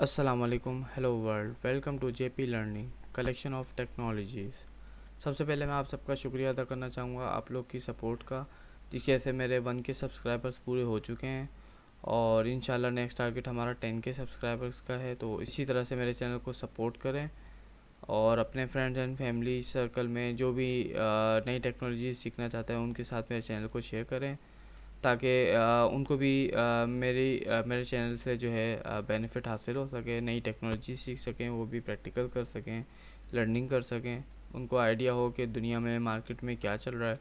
अस्सलामुअलैकुम, hello world, welcome to JP learning collection of technologies. सबसे पहले मैं आप सबका शुक्रिया अदा करना चाहूँगा आप लोग की सपोर्ट का, जिसकी वजह से मेरे 1K सब्सक्राइबर्स पूरे हो चुके हैं और इंशाल्लाह नेक्स्ट टारगेट हमारा 10K सब्सक्राइबर्स का है। तो इसी तरह से मेरे चैनल को सपोर्ट करें और अपने फ्रेंड्स एंड फैमिली सर्कल में जो भी नई टेक्नोलॉजी सीखना चाहते हैं उनके साथ मेरे चैनल को शेयर करें, ताकि उनको भी मेरे चैनल से जो है बेनिफिट हासिल हो सके, नई टेक्नोलॉजी सीख सकें, वो भी प्रैक्टिकल कर सकें, लर्निंग कर सकें, उनको आइडिया हो कि दुनिया में मार्केट में क्या चल रहा है।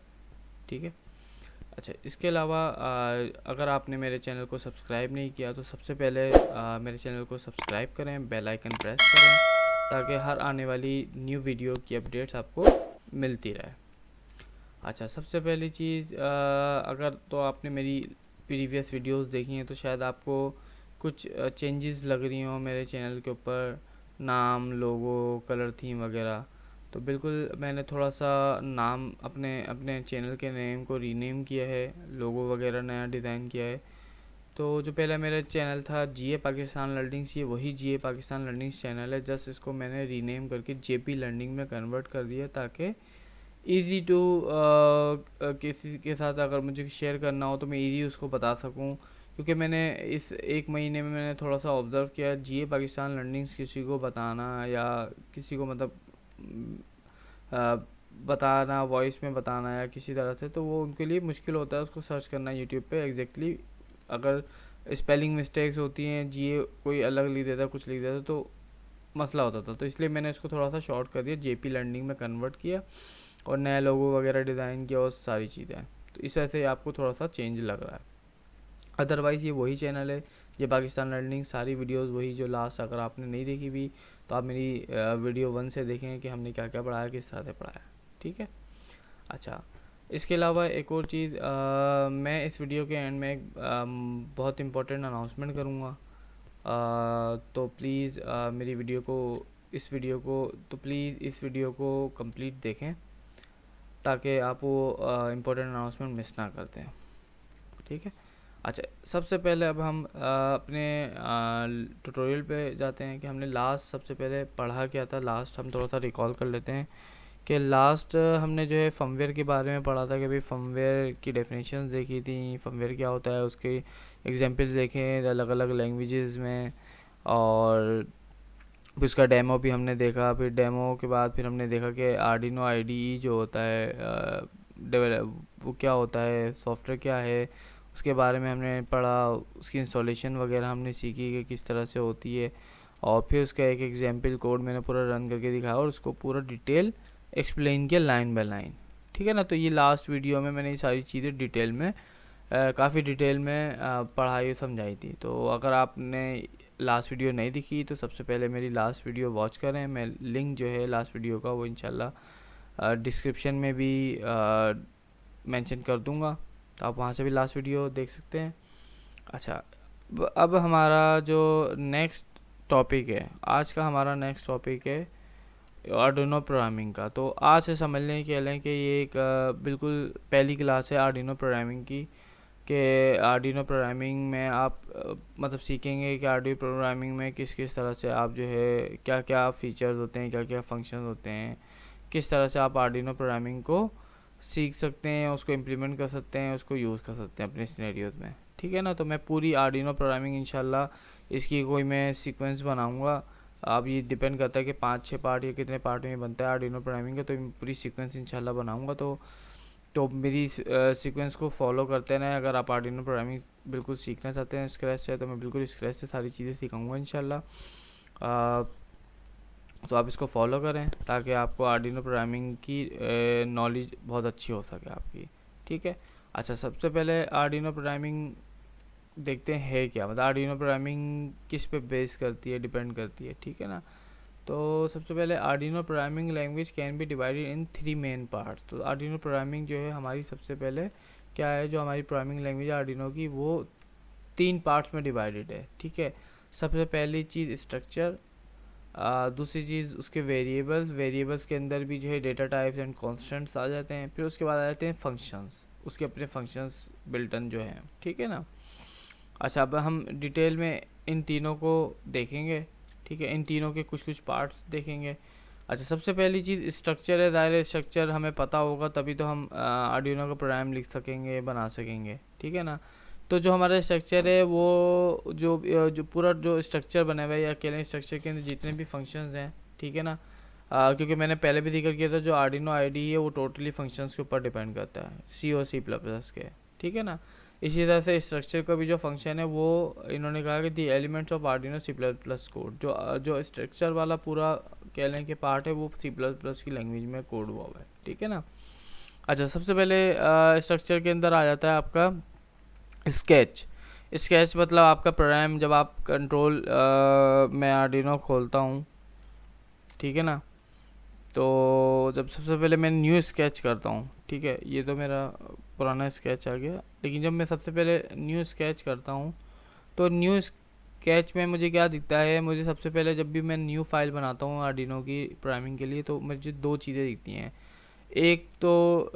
ठीक है। अच्छा, इसके अलावा अगर आपने मेरे चैनल को सब्सक्राइब नहीं किया तो सबसे पहले मेरे चैनल को सब्सक्राइब करें, बेल आइकन प्रेस करें, ताकि हर आने वाली न्यू वीडियो की अपडेट्स आपको मिलती रहे। अच्छा, सबसे पहली चीज़, अगर तो आपने मेरी प्रीवियस वीडियोस देखी हैं तो शायद आपको कुछ चेंजेस लग रही हों मेरे चैनल के ऊपर, नाम, लोगो, कलर थीम वगैरह। तो बिल्कुल मैंने थोड़ा सा नाम अपने अपने चैनल के नेम को रीनेम किया है, लोगो वगैरह नया डिज़ाइन किया है। तो जो पहला मेरा चैनल था जीए पाकिस्तान लर्निंग्स, ये वही जीए पाकिस्तान लर्निंग्स चैनल है, जस्ट इसको मैंने रीनेम करके जेपी लर्निंग में कन्वर्ट कर दिया, ताकि ईज़ी टू किसी के साथ अगर मुझे शेयर करना हो तो मैं ईज़ी उसको बता सकूं। क्योंकि मैंने इस एक महीने में मैंने थोड़ा सा ऑब्ज़र्व किया, जीए पाकिस्तान लर्निंग्स किसी को बताना या किसी को मतलब अ, बताना, वॉइस में बताना या किसी तरह से, तो वो उनके लिए मुश्किल होता है उसको सर्च करना यूट्यूब पे एग्जैक्टली। अगर स्पेलिंग मिस्टेक्स होती हैं, जीए कोई अलग लिख देता, कुछ लिख देता, तो मसला होता था। तो इसलिए मैंने इसको थोड़ा सा शॉर्ट कर दिया, जेपी लर्निंग में कन्वर्ट किया और नया लोगो वगैरह डिज़ाइन किया और सारी चीज़ें। तो इस वजह से आपको थोड़ा सा चेंज लग रहा है, अदरवाइज़ ये वही चैनल है, ये पाकिस्तान लर्निंग, सारी वीडियोस वही जो लास्ट, अगर आपने नहीं देखी भी तो आप मेरी वीडियो 1 से देखें कि हमने क्या क्या पढ़ाया, किस तरह से पढ़ाया। ठीक है। अच्छा, इसके अलावा एक और चीज़, मैं इस वीडियो के एंड में एक बहुत इंपॉर्टेंट अनाउंसमेंट करूँगा। तो प्लीज़ मेरी वीडियो को इस वीडियो को तो प्लीज़ इस वीडियो को कंप्लीट देखें, ताकि आप वो इम्पोर्टेंट अनाउंसमेंट मिस ना करते हैं। ठीक है। अच्छा, सबसे पहले अब हम अपने ट्यूटोरियल पे जाते हैं कि हमने लास्ट सबसे पहले पढ़ा क्या था। लास्ट हम थोड़ा सा रिकॉल कर लेते हैं कि लास्ट हमने जो है फर्मवेयर के बारे में पढ़ा था कि भाई फर्मवेयर की डेफिनेशंस देखी थी, फर्मवेयर क्या होता है, उसके एग्जांपल्स देखें अलग अलग लैंग्वेजेस में, और फिर उसका डेमो भी हमने देखा। फिर डेमो के बाद फिर हमने देखा कि आर्डिनो आईडीई जो होता है, वो क्या होता है, सॉफ्टवेयर क्या है, उसके बारे में हमने पढ़ा। उसकी इंस्टॉलेशन वगैरह हमने सीखी कि किस तरह से होती है, और फिर उसका एक एग्जाम्पल कोड मैंने पूरा रन करके दिखाया और उसको पूरा डिटेल एक्सप्लेन किया लाइन बाय लाइन। ठीक है ना। तो ये लास्ट वीडियो में मैंने ये सारी चीज़ें डिटेल में काफ़ी डिटेल में पढ़ाई और समझाई थी। तो अगर आपने लास्ट वीडियो नहीं दिखी तो सबसे पहले मेरी लास्ट वीडियो वॉच करें। मैं लिंक जो है लास्ट वीडियो का वो इंशाल्लाह डिस्क्रिप्शन में भी मेंशन कर दूंगा, तो आप वहाँ से भी लास्ट वीडियो देख सकते हैं। अच्छा, अब हमारा जो नेक्स्ट टॉपिक है, आज का हमारा नेक्स्ट टॉपिक है आर्डिनो प्रोग्रामिंग का। तो आज से समझ लें कि ये एक बिल्कुल पहली क्लास है आर्डिनो प्रोग्रामिंग की, कि आर्डिनो प्रोग्रामिंग में आप मतलब सीखेंगे कि आर्डिनो प्रोग्रामिंग में किस किस तरह से आप जो है क्या क्या फ़ीचर्स होते हैं, क्या क्या फंक्शंस होते हैं, किस तरह से आप आर्डिनो प्रोग्रामिंग को सीख सकते हैं, उसको इम्प्लीमेंट कर सकते हैं, उसको यूज़ कर सकते हैं अपने सिनेरियोज में। ठीक है ना। तो मैं पूरी आर्डिनो प्रोग्रामिंग इंशाल्लाह इसकी कोई मैं सीक्वेंस बनाऊँगा। अब ये डिपेंड करता है कि 5-6 पार्ट या कितने पार्ट में बनता है आर्डिनो प्रोग्रामिंग का, तो पूरी सीक्वेंस इंशाल्लाह बनाऊँगा। तो मेरी सीक्वेंस को फॉलो करते रहें। अगर आप आर्डिनो प्रोग्रामिंग बिल्कुल सीखना चाहते हैं स्क्रैच से, तो मैं बिल्कुल स्क्रैच से सारी चीज़ें सिखाऊंगा इंशाल्लाह। तो आप इसको फॉलो करें ताकि आपको आर्डिनो प्रोग्रामिंग की नॉलेज बहुत अच्छी हो सके आपकी। ठीक है। अच्छा, सबसे पहले आर्डिनो प्रोग्रामिंग देखते हैं क्या, मतलब आर्डिनो प्रोग्रामिंग किस पे बेस करती है, डिपेंड करती है। ठीक है ना। तो सबसे पहले Arduino programming language can be divided in 3 main parts. तो आर्डिनो प्रोग्रामिंग जो है हमारी सबसे पहले क्या है, जो हमारी प्रोग्रामिंग लैंग्वेज आर्डिनो की, वो 3 पार्ट्स में डिवाइडेड है। ठीक है। सबसे पहली चीज़ स्ट्रक्चर, दूसरी चीज़ उसके वेरिएबल्स, वेरिएबल्स के अंदर भी जो है डेटा टाइप्स एंड कॉन्स्टेंट्स आ जाते हैं। फिर उसके बाद आ जाते हैं फंक्शंस, उसके अपने फंक्शंस बिल्टन जो हैं। ठीक है ना। अच्छा, अब हम डिटेल में इन तीनों को देखेंगे, ठीक है, इन तीनों के कुछ कुछ पार्ट्स देखेंगे। अच्छा, सबसे पहली चीज़ स्ट्रक्चर है। ज़ाहिर स्ट्रक्चर हमें पता होगा तभी तो हम आर्डिनो का प्रोग्राम लिख सकेंगे, बना सकेंगे, ठीक है ना। तो जो हमारा स्ट्रक्चर है वो जो पूरा जो स्ट्रक्चर बना हुआ है, या अकेले स्ट्रक्चर के अंदर जितने भी फंक्शंस हैं, ठीक है ना, क्योंकि मैंने पहले भी जिक्र किया था जो आर्डिनो आईडी है वो टोटली फंक्शंस के ऊपर डिपेंड करता है, सी और सी प्लस प्लस के, ठीक है ना। इसी तरह से स्ट्रक्चर का भी जो फंक्शन है वो इन्होंने कहा कि the elements of Arduino C plus plus code, जो स्ट्रक्चर वाला पूरा कह लें कि पार्ट है वो सी प्लस प्लस की लैंग्वेज में कोड हुआ हुआ है, ठीक है ना। अच्छा, सबसे पहले स्ट्रक्चर के अंदर आ जाता है आपका स्केच। स्केच मतलब आपका प्रोग्राम, जब आप कंट्रोल मैं आर्डिनो खोलता हूँ, ठीक है ना, तो जब सबसे पहले मैं न्यू स्केच करता हूँ, ठीक है, ये तो मेरा पुराना स्केच आ गया, लेकिन जब मैं सबसे पहले न्यू स्केच करता हूँ तो न्यू स्केच में मुझे क्या दिखता है, मुझे सबसे पहले जब भी मैं न्यू फाइल बनाता हूँ आर्डिनो की प्रोग्रामिंग के लिए तो मुझे दो चीज़ें दिखती हैं। एक तो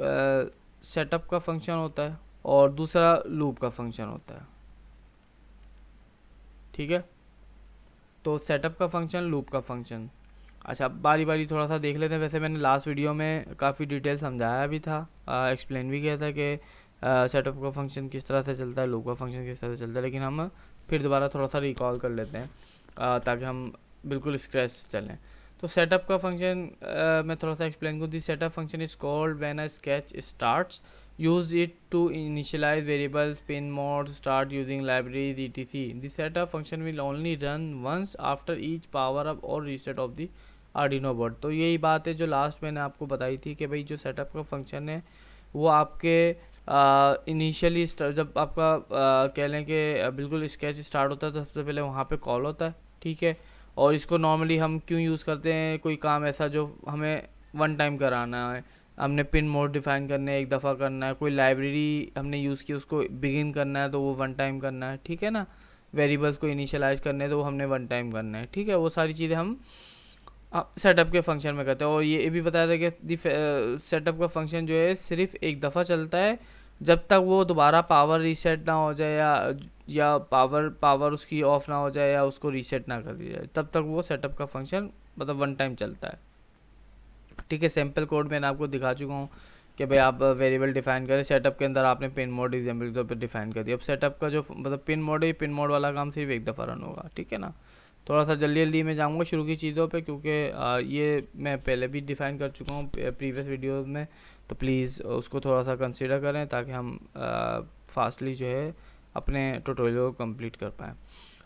सेटअप का फंक्शन होता है और दूसरा लूप का फंक्शन होता है, ठीक है। तो सेटअप का फंक्शन, लूप का फंक्शन। अच्छा, बारी बारी थोड़ा सा देख लेते हैं। वैसे मैंने लास्ट वीडियो में काफ़ी डिटेल समझाया भी था, एक्सप्लेन भी किया था कि सेटअप का फंक्शन किस तरह से चलता है, लूप का फंक्शन किस तरह से चलता है, लेकिन हम फिर दोबारा थोड़ा सा रिकॉल कर लेते हैं ताकि हम बिल्कुल स्क्रैच से चलें। तो सेटअप का फंक्शन मैं थोड़ा सा एक्सप्लेन करूँ। The setup function is called when a sketch starts, use it to initialize variables, pin mode, start using libraries, etc. The setup function will only run once after each power up or reset of the Arduino board। तो यही बात है जो last मैंने आपको बताई थी कि भाई जो सेटअप का फंक्शन है वो आपके इनिशियली जब आपका कह लें कि बिल्कुल स्केच स्टार्ट होता है तो सबसे पहले वहाँ पे कॉल होता है, ठीक है। और इसको नॉर्मली हम क्यों यूज़ करते हैं, कोई काम ऐसा जो हमें वन टाइम कराना है, हमने पिन मोड डिफाइन करना है, एक दफ़ा करना है, कोई लाइब्रेरी हमने यूज़ की उसको बिगिन करना है तो वो वन टाइम करना है, ठीक है ना। वेरिएबल्स को इनिशियलाइज करने हैं तो वो हमने वन टाइम करना है, ठीक है। वो सारी चीज़ें हम सेटअप के फंक्शन में करते हैं। और ये भी बताया था कि सेटअप का फंक्शन जो है सिर्फ एक दफ़ा चलता है, जब तक वो दोबारा पावर रीसेट ना हो जाए या पावर उसकी ऑफ ना हो जाए या उसको रीसेट ना कर दिया जाए, तब तक वो सेटअप का फंक्शन मतलब वन टाइम चलता है, ठीक है। सैम्पल कोड मैंने आपको दिखा चुका हूँ कि भाई आप वेरिएबल डिफाइन करें, सेटअप के अंदर आपने पिन मोड एग्जाम्पल के तौर पर डिफाइन कर दिया। अब सेटअप का जो मतलब पिन मोड है, पिन मोड वाला काम सिर्फ एक दफ़ा रन होगा, ठीक है ना। थोड़ा सा जल्दी जल्दी मैं जाऊँगा शुरू की चीज़ों पे, क्योंकि ये मैं पहले भी डिफ़ाइन कर चुका हूँ प्रीवियस वीडियो में, तो प्लीज़ उसको थोड़ा सा कंसिडर करें ताकि हम फास्टली जो है अपने ट्यूटोरियल को कंप्लीट कर पाएँ।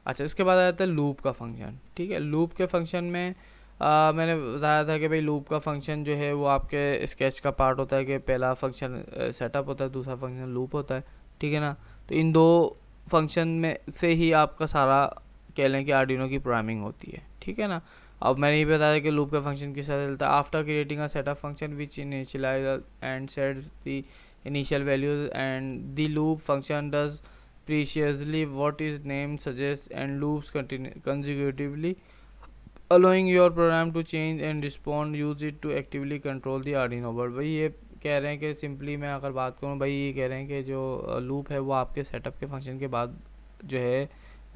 अच्छा, इसके बाद आ जाता है लूप का फंक्शन, ठीक है। लूप के फंक्शन में मैंने बताया था कि भाई लूप का फंक्शन जो है वो आपके स्केच का पार्ट होता है कि पहला फंक्शन सेटअप होता है, दूसरा फंक्शन लूप होता है, ठीक है ना। तो इन दो फंक्शन में से ही आपका सारा कह लें कि आर्डिनो की प्रोग्रामिंग होती है, ठीक है ना। अब मैंने ये बताया कि लूप का फंक्शन किस तरह चलता है। After creating a setup function which initialise and sets the initial values and the loop function does preciously what is named suggests and loops consecutively, allowing your program to change and respond, use it to actively control the Arduino board। भाई ये कह रहे हैं कि simply मैं अगर बात करूँ भाई, ये कह रहे हैं कि जो लूप है वो आपके सेटअप के फंक्शन के बाद जो है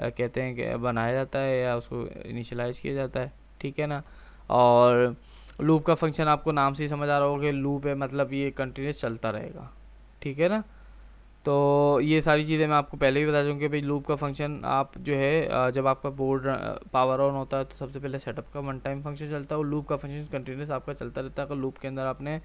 कहते हैं कि बनाया जाता है या उसको इनिशियलाइज किया जाता है, ठीक है ना। और लूप का फंक्शन आपको नाम से ही समझ आ रहा होगा कि लूप है मतलब ये कंटिन्यूस चलता रहेगा, ठीक है ना। तो ये सारी चीज़ें मैं आपको पहले ही बता दूँ कि भाई लूप का फंक्शन आप जो है जब आपका बोर्ड पावर ऑन होता है तो सबसे पहले सेटअप का वन टाइम फंक्शन चलता है और लूप का फंक्शन कंटिन्यूस आपका चलता रहता है। अगर लूप के अंदर आपने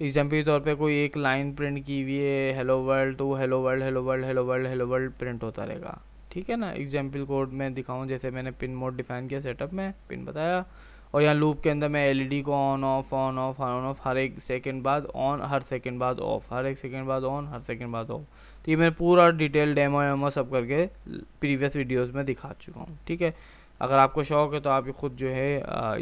एग्जाम्पल के तौर पे कोई एक लाइन प्रिंट की हुई है हेलो वर्ल्ड, तो वो hello world hello world hello world hello world print होता रहेगा, ठीक है ना। एग्जाम्पल कोड में दिखाऊँ, जैसे मैंने पिन मोड डिफाइन किया, सेटअप में पिन बताया, और यहाँ लूप के अंदर मैं एलईडी को on off on off on of her एक सेकंड बाद ऑन, हर सेकंड बाद ऑफ, हर एक सेकंड बाद ऑन, हर सेकंड बाद ऑफ। तो ये मैं पूरा डिटेल डेमो वेमो सब करके प्रीवियस वीडियोस में दिखा चुका हूँ, ठीक है। अगर आपको शौक है तो आप खुद जो है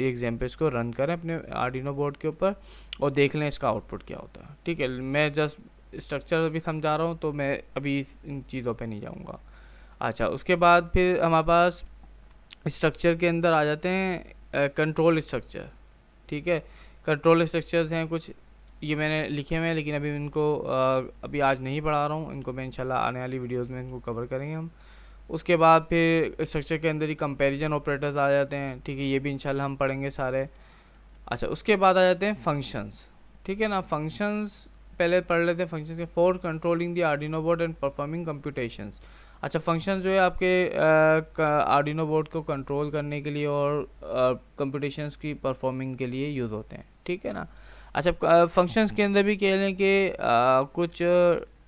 ये एग्जाम्पल्स को रन करें अपने आर्डिनो बोर्ड के ऊपर और देख लें इसका आउटपुट क्या होता है, ठीक है। मैं जस्ट स्ट्रक्चर भी समझा रहा हूँ तो मैं अभी इन चीज़ों पे नहीं जाऊँगा। अच्छा, उसके बाद फिर हमारे पास स्ट्रक्चर के अंदर आ जाते हैं कंट्रोल स्ट्रक्चर, ठीक है। कंट्रोल स्ट्रक्चर्स हैं कुछ, ये मैंने लिखे हुए हैं लेकिन अभी इनको अभी आज नहीं पढ़ा रहा हूँ, इनको मैं इंशाल्लाह आने वाली वीडियोस में इनको कवर करेंगे हम। उसके बाद फिर स्ट्रक्चर के अंदर ही कंपैरिजन ऑपरेटर्स आ जाते हैं, ठीक है, ये भी इंशाल्लाह हम पढ़ेंगे सारे। अच्छा, उसके बाद आ जाते हैं फंक्शंस, ठीक है ना। फंक्शंस पहले पढ़ लेते हैं। फंक्शंस के for controlling the Arduino board and performing computations. अच्छा, फंक्शन जो है आपके आर्डिनो बोर्ड को कंट्रोल करने के लिए और कंप्यूटेशंस की परफॉर्मिंग के लिए यूज़ होते हैं, ठीक है ना। अच्छा, फंक्शंस के अंदर भी कह लें कि कुछ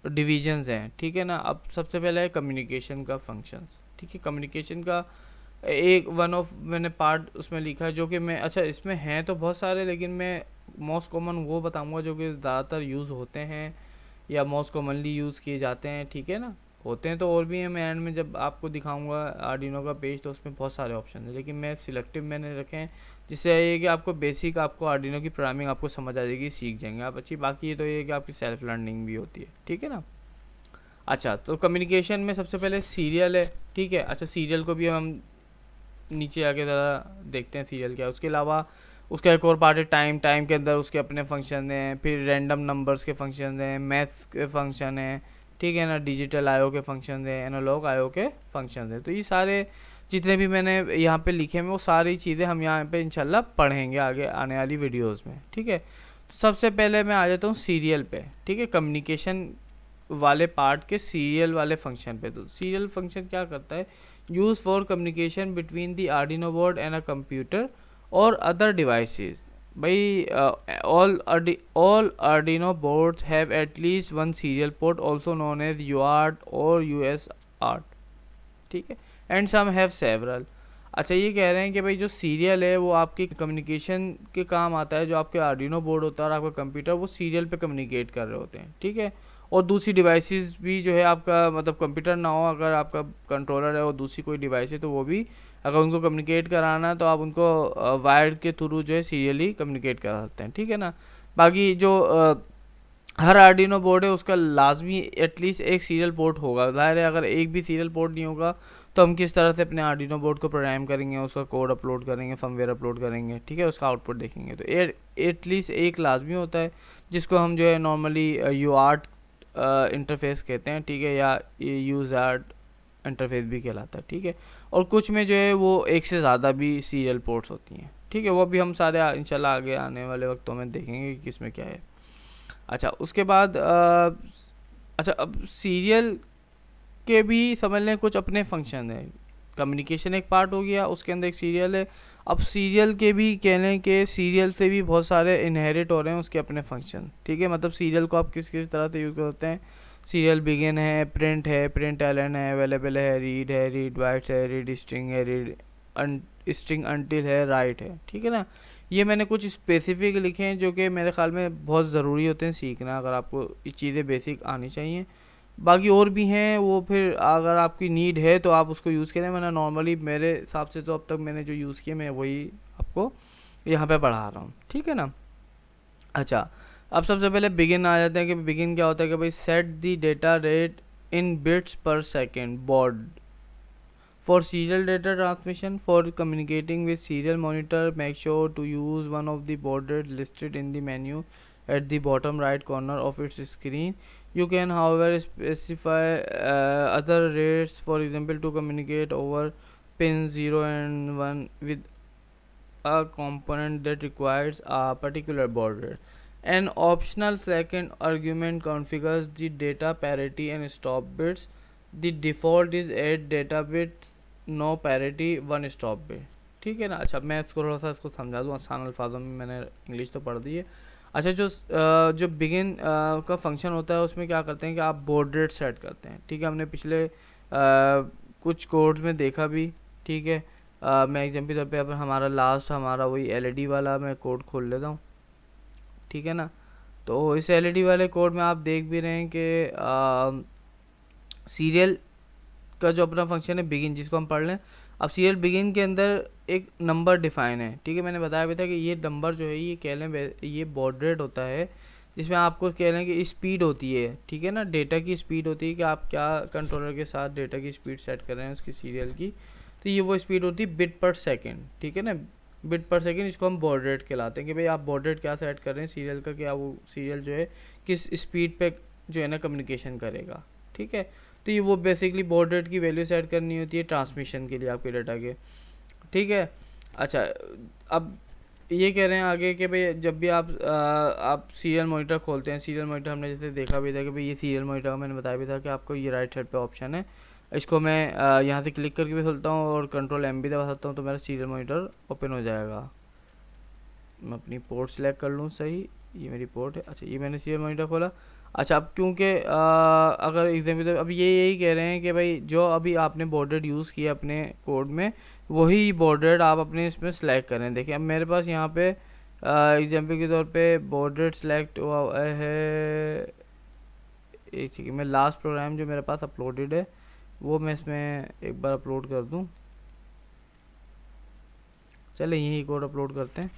डिविजन्स हैं, ठीक है ना। अब सबसे पहले है कम्युनिकेशन का फंक्शंस, ठीक है। कम्युनिकेशन का एक वन ऑफ मैंने पार्ट उसमें लिखा है जो कि मैं, अच्छा इसमें हैं तो बहुत सारे, लेकिन मैं मोस्ट कॉमन वो बताऊंगा जो कि ज़्यादातर यूज़ होते हैं या मोस्ट कॉमनली यूज़ किए जाते हैं, ठीक है ना। होते हैं तो और भी हैं, मैं एंड में जब आपको दिखाऊंगा आर्डिनो का पेज तो उसमें बहुत सारे ऑप्शन हैं, लेकिन मैं सिलेक्टिव मैंने रखे हैं, जिससे ये कि आपको बेसिक आपको आर्डिनो की प्रोग्रामिंग आपको समझ आ जाएगी, सीख जाएंगे आप अच्छी। बाकी ये तो ये कि आपकी सेल्फ लर्निंग भी होती है, ठीक है ना। अच्छा, तो कम्युनिकेशन में सबसे पहले सीरियल है, ठीक है। अच्छा, सीरियल को भी हम नीचे आके ज़रा देखते हैं सीरियल क्या है। उसके अलावा उसका एक और पार्ट है टाइम। टाइम के अंदर उसके अपने फंक्शन हैं, फिर रैंडम नंबर्स के फंक्शन हैं, मैथ्स के फंक्शन हैं, ठीक है ना, डिजिटल आईओ के फंक्शन हैं, एनालॉग आईओ के फंक्शन हैं। तो ये सारे जितने भी मैंने यहाँ पे लिखे हैं वो सारी चीज़ें हम यहाँ पे इंशाल्लाह पढ़ेंगे आगे आने वाली वीडियोस में, ठीक है। तो सबसे पहले मैं आ जाता हूँ सीरियल पे, ठीक है, कम्युनिकेशन वाले पार्ट के सीरियल वाले फंक्शन पे। तो सीरियल फंक्शन क्या करता है, use for communication between the Arduino board and a computer और अदर डिवाइसेस। भाई all Arduino boards have at least one serial port also known as UART और USART, ठीक है, एंड सम हैव सेवरल। अच्छा, ये कह रहे हैं कि भाई जो सीरियल है वो आपकी कम्युनिकेशन के काम आता है। जो आपके आर्डिनो बोर्ड होता है और आपका कंप्यूटर वो सीरियल पे कम्युनिकेट कर रहे होते हैं, ठीक है। और दूसरी डिवाइसेस भी जो है आपका मतलब कंप्यूटर ना हो, अगर आपका कंट्रोलर है और दूसरी कोई डिवाइस है तो वो भी अगर उनको कम्युनिकेट कराना है तो आप उनको वायर के थ्रू जो है सीरियली कम्युनिकेट करा सकते हैं, ठीक है ना। बाकी जो हर आर्डिनो बोर्ड है उसका लाजमी एटलीस्ट एक सीरियल पोर्ट होगा। ज़ाहिर है अगर एक भी सीरियल पोर्ट नहीं होगा तो हम किस तरह से अपने आर्डिनो बोर्ड को प्रोग्राम करेंगे, उसका कोड अपलोड करेंगे, फर्मवेयर अपलोड करेंगे, ठीक है, उसका आउटपुट देखेंगे। तो एटलीस्ट एक लाजमी होता है जिसको हम जो है नॉर्मली यूआर्ट इंटरफेस कहते हैं, ठीक है, या यूज़ार्ट इंटरफेस भी कहलाता है, ठीक है। और कुछ में जो है वो एक से ज़्यादा भी सीरियल पोर्ट्स होती हैं, ठीक है। वो भी हम सारे इंशाल्लाह आगे आने वाले वक्तों में देखेंगे कि किस में क्या है। अच्छा, उसके बाद अच्छा अब सीरियल के भी समझ लें कुछ अपने फंक्शन है। कम्युनिकेशन एक पार्ट हो गया, उसके अंदर एक सीरियल है। अब सीरियल के भी कह लें कि सीरियल से भी बहुत सारे इनहेरिट हो रहे हैं उसके अपने फंक्शन, ठीक है। मतलब सीरियल को आप किस किस तरह से यूज़ करते हैं। सीरियल बिगिन है, प्रिंट एलन है, अवेलेबल है, रीड बाइट्स है, रीड स्ट्रिंग है, रीड स्ट्रिंग अनटिल है, राइट है, ठीक है ना। ये मैंने कुछ स्पेसिफिक लिखे हैं जो कि मेरे ख्याल में बहुत ज़रूरी होते हैं सीखना, अगर आपको ये चीज़ें बेसिक आनी चाहिए। बाकी और भी हैं, वो फिर अगर आपकी नीड है तो आप उसको यूज़ करें, वरना नॉर्मली मेरे हिसाब से तो अब तक मैंने जो यूज़ किया मैं वही आपको यहाँ पे पढ़ा रहा हूँ, ठीक है ना। अच्छा, अब सबसे पहले बिगिन आ जाते हैं कि बिगिन क्या होता है कि भाई set the data rate in bits per second baud for serial data transmission. For communicating with serial monitor, make sure to use one of the baud rate listed in the menu at the bottom right corner of its screen. You can however specify other rates, for example to communicate over pin 0 and 1 with a component that requires a particular baud rate. An optional second argument configures the data parity and stop bits. The default is 8 data bits, no parity, one stop पे, ठीक है ना। अच्छा, मैं इसको थोड़ा सा इसको समझा दूँ आसान अल्फाजों में, मैंने इंग्लिश तो पढ़ दी है। अच्छा, जो बिगिन का फंक्शन होता है उसमें क्या करते हैं कि आप बॉड रेट सेट करते हैं, ठीक है। हमने पिछले कुछ कोड्स में देखा भी, ठीक है। मैं एग्जाम्पल तौर पे अब हमारा वही एलईडी वाला मैं कोड खोल लेता हूँ, ठीक है ना। तो इस एलईडी वाले कोड में आप देख भी रहे हैं कि सीरियल का जो अपना फंक्शन है बिगिन, जिसको हम पढ़ लें। अब सीरियल बिगिन के अंदर एक नंबर डिफाइन है, ठीक है। मैंने बताया भी था कि ये नंबर जो है ये कह लें ये बॉड रेट होता है, जिसमें आपको कह लें कि स्पीड होती है, ठीक है ना, डेटा की स्पीड होती है कि आप क्या कंट्रोलर के साथ डेटा की स्पीड सेट कर रहे हैं उसकी सीरियल की। तो ये वो स्पीड होती है बिट पर सेकेंड, ठीक है ना, बिट पर सेकेंड, इसको हम बॉड रेट कहलाते हैं कि भाई आप बॉड रेट क्या सेट कर रहे हैं सीरियल का, क्या वो सीरियल जो है किस स्पीड पे जो है ना कम्युनिकेशन करेगा, ठीक है। तो ये वो बेसिकली बॉड रेट की वैल्यू सेट करनी होती है ट्रांसमिशन के लिए आपके डाटा के, ठीक है। अच्छा, अब ये कह रहे हैं आगे कि भाई जब भी आप सीरियल मॉनिटर खोलते हैं, सीरियल मॉनिटर हमने जैसे देखा भी था कि भाई ये सीरियल मॉनिटर का मैंने बताया भी था कि आपको ये राइट साइड पे ऑप्शन है, इसको मैं यहाँ से क्लिक करके भी खोलता हूँ और कंट्रोल एम भी दबा सकता हूँ तो मेरा सीरियल मॉनिटर ओपन हो जाएगा। मैं अपनी पोर्ट सेलेक्ट कर लूँ, सही, ये मेरी पोर्ट है। अच्छा, ये मैंने सीरियल मॉनिटर खोला। अच्छा, अब क्योंकि अगर एग्जाम्पल अब ये यही कह रहे हैं कि भाई जो अभी आपने बॉर्डर यूज़ किया अपने कोड में, वही बॉर्डर आप अपने इसमें सेलेक्ट करें। देखिए अब मेरे पास यहाँ पे एग्जाम्पल के तौर पे बॉर्डर सेलेक्ट हुआ है, एक ठीक है, मैं लास्ट प्रोग्राम जो मेरे पास अपलोडेड है वो मैं इसमें एक बार अपलोड कर दूँ। चले यही कोड अपलोड करते हैं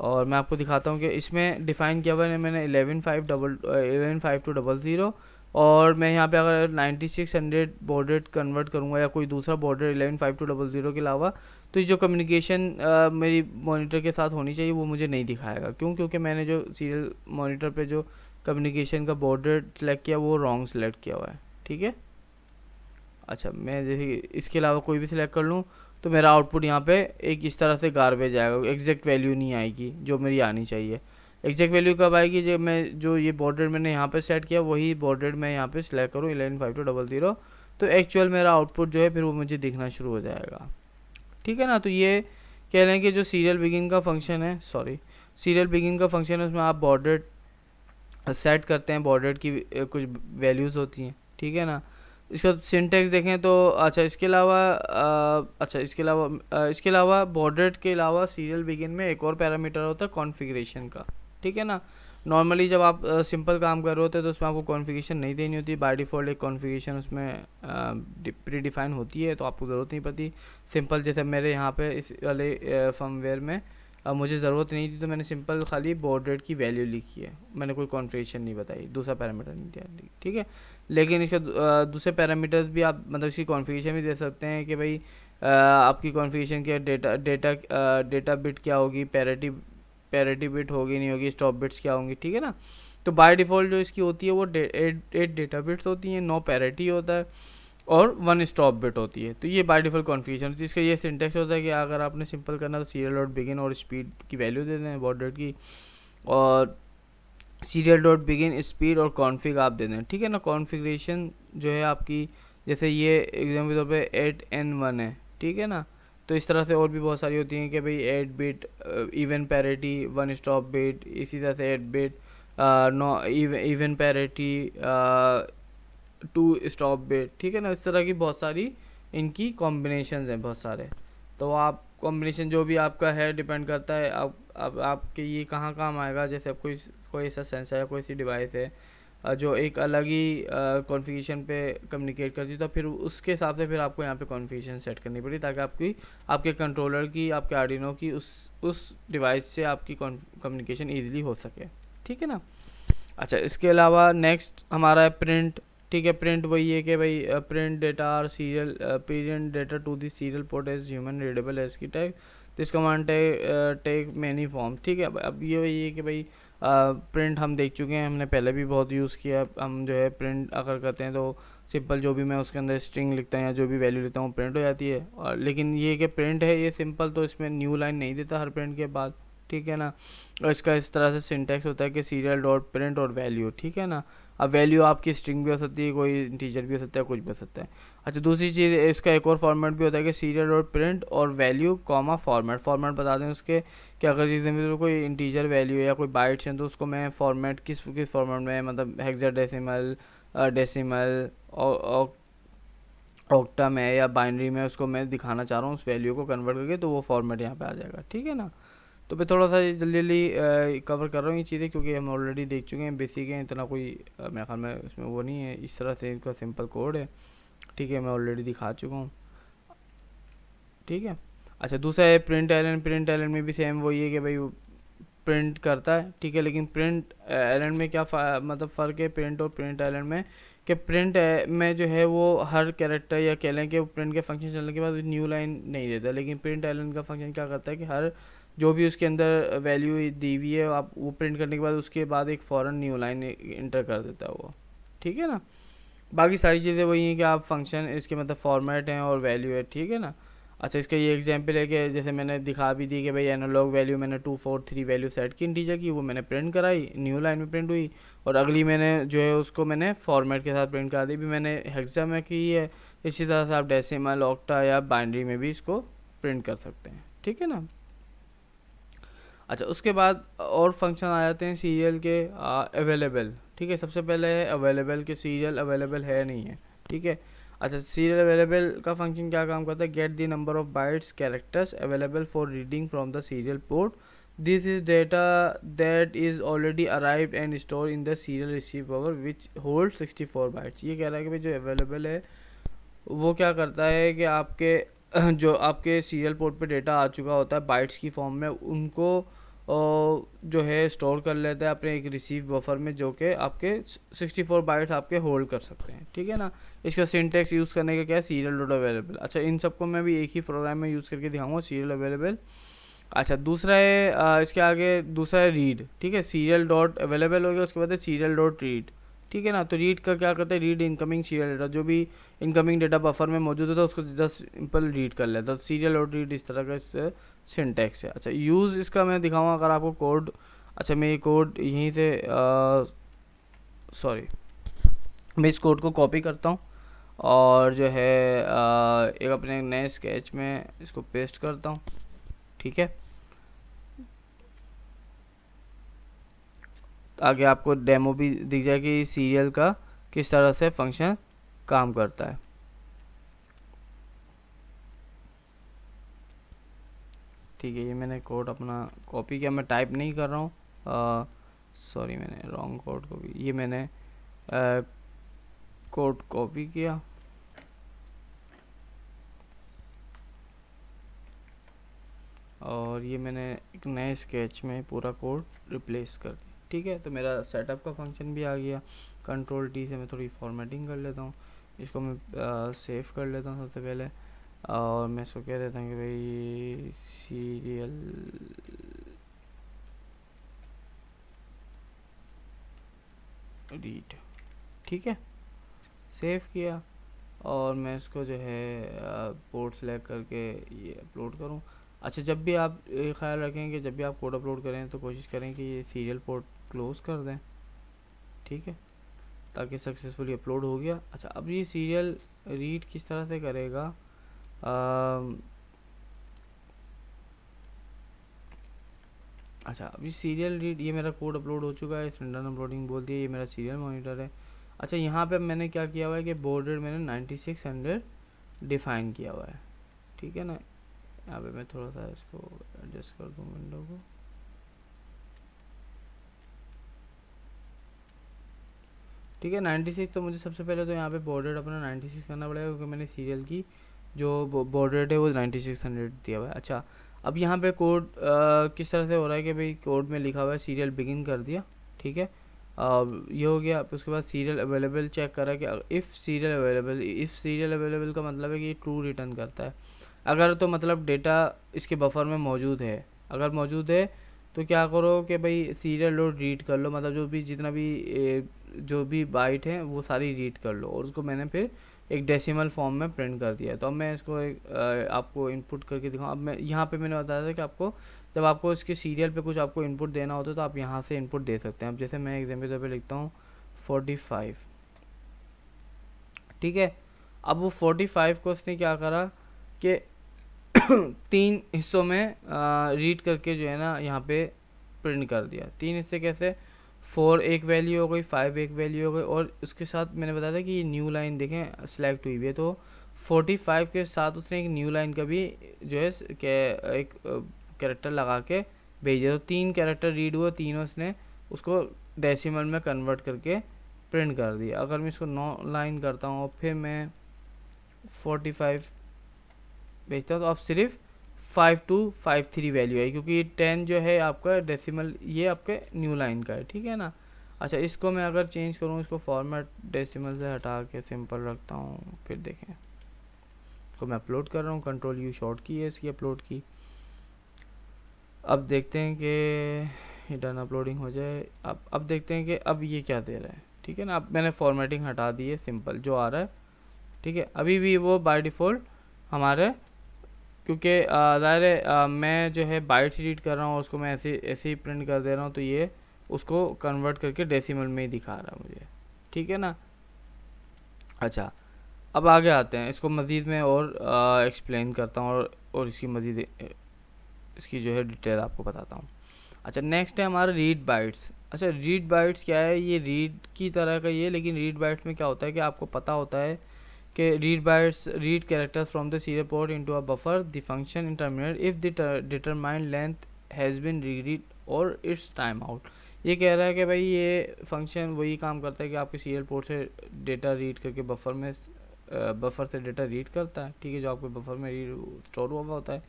और मैं आपको दिखाता हूँ कि इसमें डिफ़ाइन किया हुआ है मैंने 115200 और मैं यहाँ पे अगर 9600 बॉर्डर कन्वर्ट करूँगा या कोई दूसरा बॉर्डर 115200 के अलावा, तो ये जो कम्युनिकेशन मेरी मॉनिटर के साथ होनी चाहिए वो मुझे नहीं दिखाएगा। क्यों? क्योंकि मैंने जो सीरियल मॉनिटर पे जो कम्युनिकेशन का बॉर्डर सेलेक्ट किया वो रॉन्ग सेलेक्ट किया हुआ है, ठीक है। अच्छा, मैं जैसे इसके अलावा कोई भी सिलेक्ट कर लूँ तो मेरा आउटपुट यहाँ पे एक इस तरह से गार्बेज आएगा, एग्जैक्ट वैल्यू नहीं आएगी जो मेरी आनी चाहिए। एग्जैक्ट वैल्यू कब आएगी? जब मैं जो ये बॉर्डर मैंने यहाँ पे सेट किया वही बॉर्डर मैं यहाँ पे सिलेक्ट करूँ 115200, तो एक्चुअल मेरा आउटपुट जो है फिर वो मुझे दिखना शुरू हो जाएगा, ठीक है ना। तो ये कह रहे हैं कि जो सीरियल बिगिन का फंक्शन है, सीरियल बिगिन का फंक्शन है उसमें आप बॉर्डर सेट करते हैं, बॉर्डर की कुछ वैल्यूज़ होती हैं, ठीक है ना। इसका सिंटेक्स देखें तो अच्छा, इसके अलावा बॉर्डर के अलावा सीरियल बिगिन में एक और पैरामीटर होता है कॉन्फ़िगरेशन का, ठीक है ना। नॉर्मली जब आप सिंपल काम कर रहे होते हैं तो उसमें आपको कॉन्फ़िगरेशन नहीं देनी होती, बाय डिफ़ॉल्ट एक कॉन्फ़िगरेशन उसमें प्री डिफ़ाइन होती है तो आपको ज़रूरत नहीं पड़ती। सिंपल जैसे मेरे यहाँ पे इस वाले फर्मवेयर में मुझे ज़रूरत नहीं थी तो मैंने सिंपल खाली बॉर्ड रेट की वैल्यू लिखी है, मैंने कोई कॉन्फ़िगरेशन नहीं बताई, दूसरा पैरामीटर नहीं दिया, ठीक है। लेकिन इसका दूसरे पैरामीटर्स भी आप मतलब इसकी कॉन्फ़िगरेशन भी दे सकते हैं कि भाई आपकी कॉन्फ़िगरेशन क्या, डेटा बिट क्या होगी, पैरिटी बिट होगी नहीं होगी, स्टॉप बिट्स क्या होंगी, ठीक है ना। तो बाय डिफ़ॉल्ट जो इसकी होती है वो 8 डेटा बिट्स होती हैं, 9 पैरिटी होता है और 1 स्टॉप बिट होती है। तो ये बाय डिफ़ॉल्ट कॉन्फ़िगरेशन होती है। इसका ये सिंटेक्स होता है कि अगर आपने सिंपल करना तो सीरियल डॉट बिगिन और स्पीड की वैल्यू दे दें बॉर्डर की, और सीरियल डॉट बिगिन स्पीड और कॉन्फ़िग आप दे दें, ठीक है ना। कॉन्फ़िगरेशन जो है आपकी, जैसे ये एग्जाम्पल के तौर पे 8N1 है, ठीक है ना। तो इस तरह से और भी बहुत सारी होती हैं कि भाई 8 bit even parity, 1 stop bit, इसी तरह से 8 bit no even parity, 2 stop bit, ठीक है ना। इस तरह की बहुत सारी इनकी कॉम्बिनेशन हैं बहुत सारे। तो आप कॉम्बिनेशन जो भी आपका है डिपेंड करता है अब आपके ये कहाँ काम आएगा। जैसे अब कोई ऐसा सेंसर है, कोई सी डिवाइस है जो एक अलग ही कॉन्फ़िगरेशन पे कम्युनिकेट करती है, तो फिर उसके हिसाब से फिर आपको यहाँ पे कॉन्फ़िगरेशन सेट करनी पड़ी ताकि आपके कंट्रोलर की, आपके आर्डिनो की उस डिवाइस से आपकी कम्युनिकेशन ईजिली हो सके, ठीक है ना। अच्छा, इसके अलावा नेक्स्ट हमारा है प्रिंट, ठीक है। प्रिंट वही है कि भाई प्रिंट डेटा और serial print data to the serial port as human readable ASCII type, this command take many form, ठीक है। अब ये वही है कि भाई प्रिंट हम देख चुके हैं, हमने पहले भी बहुत यूज़ किया। हम जो है प्रिंट अगर करते हैं तो सिंपल जो भी मैं उसके अंदर स्ट्रिंग लिखता हूँ या जो भी वैल्यू लिखता हूँ प्रिंट हो जाती है। और लेकिन ये कि प्रिंट है ये सिंपल, तो इसमें न्यू लाइन नहीं देता हर प्रिंट के बाद, ठीक है ना। और इसका इस तरह से सिंटैक्स होता है कि सीरियल डॉट प्रिंट और वैल्यू, ठीक है ना। अब वैल्यू आपकी स्ट्रिंग भी हो सकती है, कोई इंटीजर भी हो सकता है, कुछ भी हो सकता है। अच्छा, दूसरी चीज़ इसका एक और फॉर्मेट भी होता है कि सीरियल डॉट प्रिंट और वैल्यू कॉमा फॉर्मेट बता दें उसके कि अगर चीज़ें में कोई इंटीजर वैल्यू या कोई बाइट्स हैं तो उसको मैं फॉर्मेट किस फॉर्मेट में, मतलब हेक्साडेसिमल, डेसिमल, ऑक्टा में या बाइनरी में उसको मैं दिखाना चाह रहा हूँ उस वैल्यू को कन्वर्ट करके, तो वो फॉर्मेट यहाँ पे आ जाएगा, ठीक है ना। तो मैं थोड़ा सा जल्दी जल्दी कवर कर रहा हूँ ये चीज़ें क्योंकि हम ऑलरेडी देख चुके हैं, बेसिक हैं, इतना कोई मेरे ख्याल में इसमें वो नहीं है। इस तरह से इनका सिंपल कोड है, ठीक है, मैं ऑलरेडी दिखा चुका हूँ, ठीक है। अच्छा, दूसरा है प्रिंट एलन। प्रिंट एलन में भी सेम वही है कि भाई प्रिंट करता है, ठीक है। लेकिन प्रिंट एलन में क्या मतलब फ़र्क है प्रिंट और प्रिंट एलन में, कि प्रिंट में जो है वो हर कैरेक्टर या कह लें कि प्रिंट के फंक्शन चलने के बाद न्यू लाइन नहीं देता। लेकिन प्रिंट एलन का फंक्शन क्या करता है कि हर जो भी उसके अंदर वैल्यू दी हुई है आप वो प्रिंट करने के बाद उसके बाद एक फ़ौरन न्यू लाइन इंटर कर देता है वो, ठीक है ना। बाकी सारी चीज़ें वही हैं कि आप फंक्शन इसके मतलब फॉर्मेट हैं और वैल्यू है, ठीक है ना। अच्छा, इसका ये एग्जांपल है कि जैसे मैंने दिखा भी दी कि भाई एनालॉग वैल्यू मैंने 243 वैल्यू सेट की इंटीजर की, वो मैंने प्रिंट कराई, न्यू लाइन में प्रिंट हुई, और अगली मैंने जो है उसको मैंने फॉर्मेट के साथ प्रिंट करा दी, भी मैंने हेक्सा में की है। इसी तरह से आप डेसिमल, ऑक्टा या बाइनरी में भी इसको प्रिंट कर सकते हैं, ठीक है ना। अच्छा, उसके बाद और फंक्शन आ जाते हैं सीरियल के अवेलेबल, ठीक है। सबसे पहले है अवेलेबल के सीरियल अवेलेबल है नहीं है, ठीक है। अच्छा, सीरियल अवेलेबल का फंक्शन क्या काम करता है, get the number of bytes characters available for reading from the serial port, this is data that is already arrived and store in the serial receive power which hold 64 bytes. ये कह रहा है कि भाई जो अवेलेबल है वो क्या करता है कि आपके जो आपके सीरियल पोर्ट पे डेटा आ चुका होता है बाइट्स की फॉर्म में, उनको जो है स्टोर कर लेते हैं अपने एक रिसीव बफर में, जो कि आपके 64 बाइट्स आपके होल्ड कर सकते हैं, ठीक है ना। इसका सिंटेक्स यूज़ करने का क्या है, सीरियल डॉट अवेलेबल। अच्छा, इन सबको मैं भी एक ही प्रोग्राम में यूज़ करके दिखाऊंगा, सीरियल अवेलेबल। अच्छा, दूसरा है इसके आगे दूसरा है रीड, ठीक है। सीरियल डॉट अवेलेबल हो गया, उसके बाद है सीरियल डॉट रीड, ठीक है ना। तो रीड का क्या करता है, रीड इनकमिंग सीरियल डेटा, जो भी इनकमिंग डेटा बफर में मौजूद होता है उसको जस्ट सिंपल रीड कर लेता है। तो सीरियल डॉट रीड इस तरह का इससे सिंटेक्स है। अच्छा, यूज़ इसका मैं दिखाऊंगा अगर आपको कोड। अच्छा, मैं ये कोड यहीं से सॉरी, मैं इस कोड को कॉपी करता हूँ और जो है एक अपने नए स्केच में इसको पेस्ट करता हूँ, ठीक है। आगे आपको डेमो भी दिख जाए कि सीरियल का किस तरह से फंक्शन काम करता है। ठीक है, ये मैंने कोड अपना कॉपी किया, मैं टाइप नहीं कर रहा हूँ, सॉरी मैंने रॉन्ग कोड को भी, ये मैंने कोड कॉपी किया और ये मैंने एक नए स्केच में पूरा कोड रिप्लेस कर दिया, ठीक है। तो मेरा सेटअप का फंक्शन भी आ गया। कंट्रोल टी से मैं थोड़ी फॉर्मेटिंग कर लेता हूँ, इसको मैं सेव कर लेता हूँ सबसे पहले, और मैं इसको कह देता हूँ कि भाई सीरियल रीड, ठीक है। सेव किया और मैं इसको जो है पोर्ट सेलेक्ट करके ये अपलोड करूँ। अच्छा, जब भी आप ये ख्याल रखें कि जब भी आप कोड अपलोड करें तो कोशिश करें कि ये सीरियल पोर्ट क्लोज़ कर दें, ठीक है, ताकि सक्सेसफुली अपलोड हो गया। अच्छा, अब ये सीरियल रीड किस तरह से करेगा, अच्छा, अभी सीरियल रीड, ये मेरा कोड अपलोड हो चुका है, इसने डन अपलोडिंग बोल दिया, ये मेरा सीरियल मॉनिटर है। अच्छा, यहाँ पे मैंने क्या किया हुआ है कि बॉर्ड रेट मैंने 9600 डिफ़ाइन किया हुआ है, ठीक है ना। यहाँ पे मैं थोड़ा सा इसको एडजस्ट कर दूँ विंडो को, ठीक है। 96, तो मुझे सबसे पहले तो यहाँ पे बॉर्ड रेट अपना 96 करना पड़ेगा, क्योंकि मैंने सीरियल की जो बॉर्ड रेट है वो 9600 दिया हुआ है। अच्छा, अब यहाँ पे कोड किस तरह से हो रहा है कि भाई कोड में लिखा हुआ है सीरियल बिगिन कर दिया, ठीक है। ये हो गया। उसके बाद सीरियल अवेलेबल चेक करा कि इफ़ सीरियल अवेलेबल का मतलब है कि ये ट्रू रिटर्न करता है। अगर तो मतलब डेटा इसके बफर में मौजूद है, अगर मौजूद है तो क्या करो कि भाई सीरियल लोड रीड कर लो, मतलब जो भी जितना भी जो भी बाइट है वो सारी रीड कर लो, और उसको मैंने फिर एक डेसिमल फॉर्म में प्रिंट कर दिया है। तो अब मैं इसको आपको इनपुट करके दिखाऊँ। अब मैं यहाँ पे मैंने बताया था कि आपको जब आपको इसके सीरियल पे कुछ आपको इनपुट देना होता है तो आप यहाँ से इनपुट दे सकते हैं। अब जैसे मैं एग्जाम्पल तौर पे लिखता हूँ 45, ठीक है। अब वो 45 को उसने क्या करा कि 3 हिस्सों में रीड करके जो है ना यहाँ पे प्रिंट कर दिया। 3 हिस्से कैसे, 4 एक वैल्यू हो गई, 5 एक वैल्यू हो गई, और उसके साथ मैंने बताया था कि ये न्यू लाइन देखें सिलेक्ट हुई हुई है, तो 45 के साथ उसने एक न्यू लाइन का भी जो है एक कैरेक्टर लगा के भेज दिया। तो 3 कैरेक्टर रीड हुआ, तीनों उसने उसको डेसिमल में कन्वर्ट करके प्रिंट कर दिया। अगर मैं इसको 9 लाइन करता हूँ और फिर मैं 45 भेजता हूँ तो अब सिर्फ 5253 वैल्यू है, क्योंकि ये 10 जो है आपका डेसिमल ये आपके न्यू लाइन का है, ठीक है ना। अच्छा, इसको मैं अगर चेंज करूँ, इसको फॉर्मेट डेसिमल से हटा के सिंपल रखता हूँ, फिर देखें इसको मैं अपलोड कर रहा हूँ, कंट्रोल यू शॉर्ट की है इसकी अपलोड की। अब देखते हैं कि ये डन अपलोडिंग हो जाए। अब देखते हैं कि अब ये क्या दे रहा है। ठीक है ना। अब मैंने फॉर्मेटिंग हटा दी है, सिंपल जो आ रहा है, ठीक है। अभी भी वो बाय डिफ़ॉल्ट हमारे, क्योंकि ज़ाहिर है मैं जो है बाइट्स रीड कर रहा हूँ, उसको मैं ऐसे ऐसे ही प्रिंट कर दे रहा हूँ, तो ये उसको कन्वर्ट करके डेसिमल में ही दिखा रहा है मुझे, ठीक है ना। अच्छा, अब आगे आते हैं, इसको मज़ीद मैं और एक्सप्लेन करता हूँ और इसकी मज़ीद इसकी जो है डिटेल आपको बताता हूँ। अच्छा, नेक्स्ट है हमारा रीड बाइट्स। अच्छा, रीड बाइट्स क्या है, ये रीड की तरह का ये, लेकिन रीड बाइट्स में क्या होता है कि आपको पता होता है कि read bytes read characters from the serial port into a buffer, the function in terminate if the determined length has been read or it's time out. ये कह रहा है कि भाई ये फंक्शन वही काम करता है कि आपके सीरियल पोर्ट से डेटा रीड करके बफर से डेटा रीड करता है, ठीक है, जो आपके बफर में स्टोर हुआ होता है।